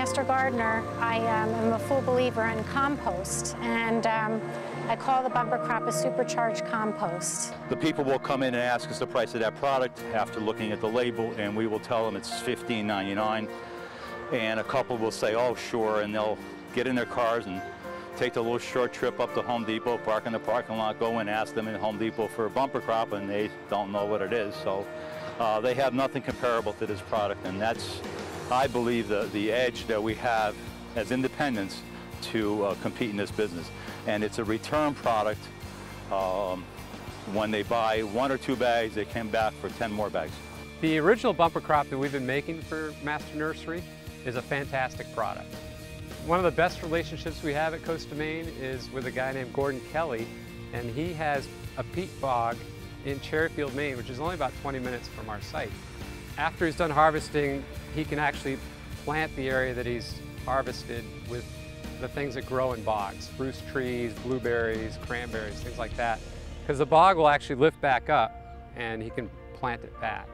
master gardener, I am a full believer in compost, and I call the bumper crop a supercharged compost. The people will come in and ask us the price of that product after looking at the label, and we will tell them it's $15.99. And a couple will say, oh, sure, and they'll get in their cars and take the little short trip up to Home Depot, park in the parking lot, go and ask them in Home Depot for a bumper crop, and they don't know what it is. So they have nothing comparable to this product, and that's, I believe, the edge that we have as independents to compete in this business. And it's a return product. When they buy 1 or 2 bags, they come back for 10 more bags. The original bumper crop that we've been making for Master Nursery is a fantastic product. One of the best relationships we have at Coast of Maine is with a guy named Gordon Kelly, and he has a peat bog in Cherryfield, Maine, which is only about 20 minutes from our site. After he's done harvesting, he can actually plant the area that he's harvested with the things that grow in bogs, spruce trees, blueberries, cranberries, things like that. Because the bog will actually lift back up and he can plant it back.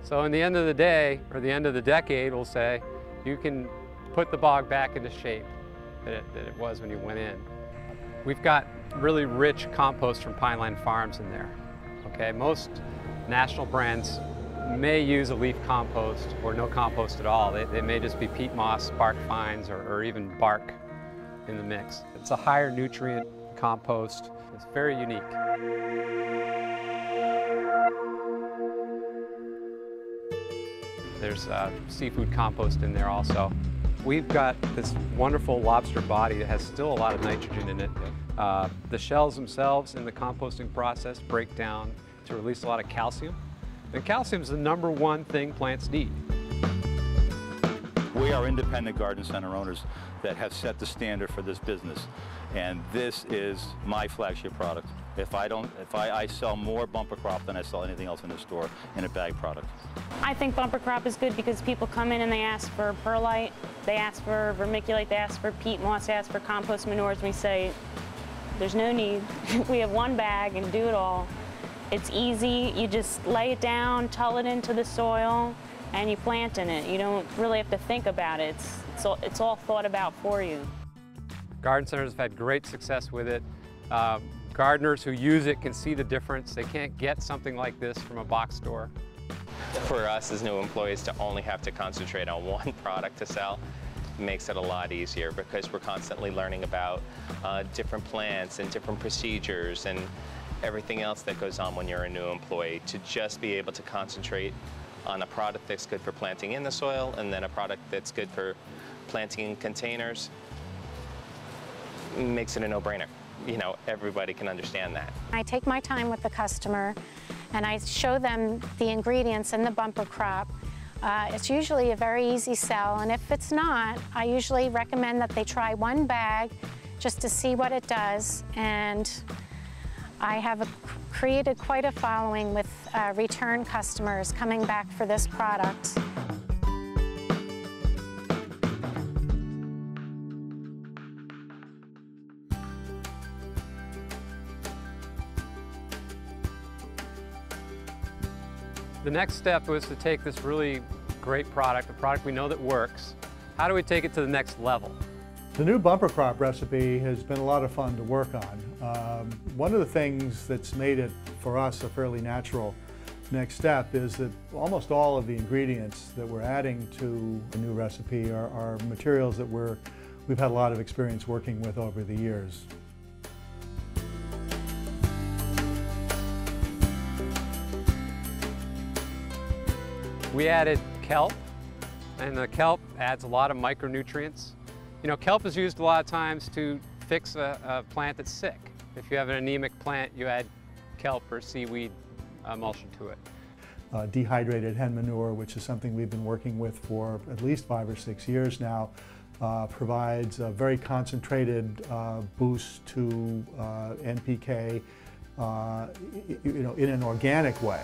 So in the end of the day, or the end of the decade, we'll say, you can put the bog back into shape that it was when you went in. We've got really rich compost from Pineland Farms in there. Okay, most national brands may use a leaf compost or no compost at all. They may just be peat moss, bark fines, or even bark in the mix. It's a higher nutrient compost. It's very unique. There's seafood compost in there also. We've got this wonderful lobster body that has still a lot of nitrogen in it. The shells themselves in the composting process break down to release a lot of calcium. And calcium is the #1 thing plants need. We are independent garden center owners that have set the standard for this business, and this is my flagship product. I sell more bumper crop than I sell anything else in the store in a bag product. I think bumper crop is good because people come in and they ask for perlite, they ask for vermiculite, they ask for peat moss, they ask for compost manures, and we say, there's no need. We have 1 bag and do it all. It's easy, you just lay it down, tull it into the soil, and you plant in it. You don't really have to think about it. It's all thought about for you. Garden centers have had great success with it. Gardeners who use it can see the difference. They can't get something like this from a box store. For us as new employees to only have to concentrate on 1 product to sell makes it a lot easier because we're constantly learning about different plants and different procedures and everything else that goes on when you're a new employee. To just be able to concentrate on a product that's good for planting in the soil and then a product that's good for planting in containers makes it a no-brainer. You know, everybody can understand that. I take my time with the customer and I show them the ingredients in the bumper crop. It's usually a very easy sell, and if it's not, I usually recommend that they try 1 bag just to see what it does. And I have created quite a following with return customers coming back for this product. The next step was to take this really great product, a product we know that works. How do we take it to the next level? The new bumper crop recipe has been a lot of fun to work on. One of the things that's made it, for us, a fairly natural next step is that almost all of the ingredients that we're adding to the new recipe are materials that we've had a lot of experience working with over the years. We added kelp, and the kelp adds a lot of micronutrients. You know, kelp is used a lot of times to fix a plant that's sick. If you have an anemic plant, you add kelp or seaweed emulsion to it. Dehydrated hen manure, which is something we've been working with for at least 5 or 6 years now, provides a very concentrated boost to NPK in an organic way.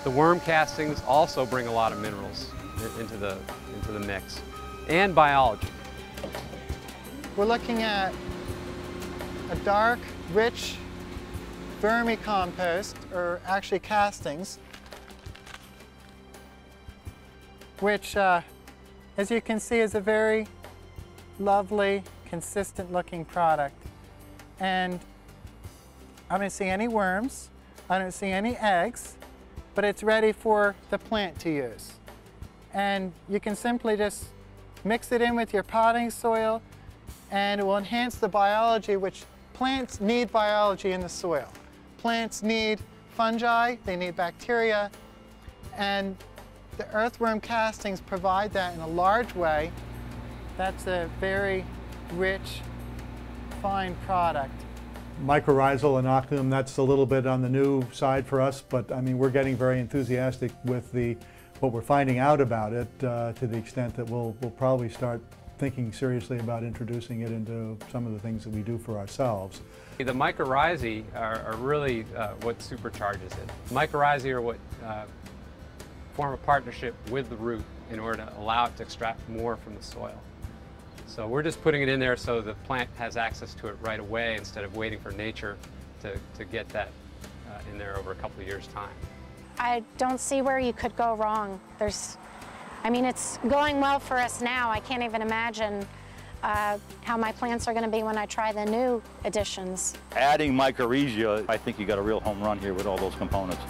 The worm castings also bring a lot of minerals into the mix, and biology. We're looking at a dark, rich vermicompost, or actually castings, which, as you can see, is a very lovely, consistent looking product. And I don't see any worms, I don't see any eggs, but it's ready for the plant to use. And you can simply just mix it in with your potting soil, and it will enhance the biology, which plants need biology in the soil. Plants need fungi, they need bacteria, and the earthworm castings provide that in a large way. That's a very rich, fine product. Mycorrhizal inoculum, that's a little bit on the new side for us, but I mean, we're getting very enthusiastic with what we're finding out about it to the extent that we'll probably start thinking seriously about introducing it into some of the things that we do for ourselves. The mycorrhizae are really what supercharges it. Mycorrhizae are what form a partnership with the root in order to allow it to extract more from the soil. So we're just putting it in there so the plant has access to it right away instead of waiting for nature to get that in there over a couple of years' time. I don't see where you could go wrong. I mean, it's going well for us now. I can't even imagine how my plants are going to be when I try the new additions. Adding mycorrhiza, I think you got a real home run here with all those components.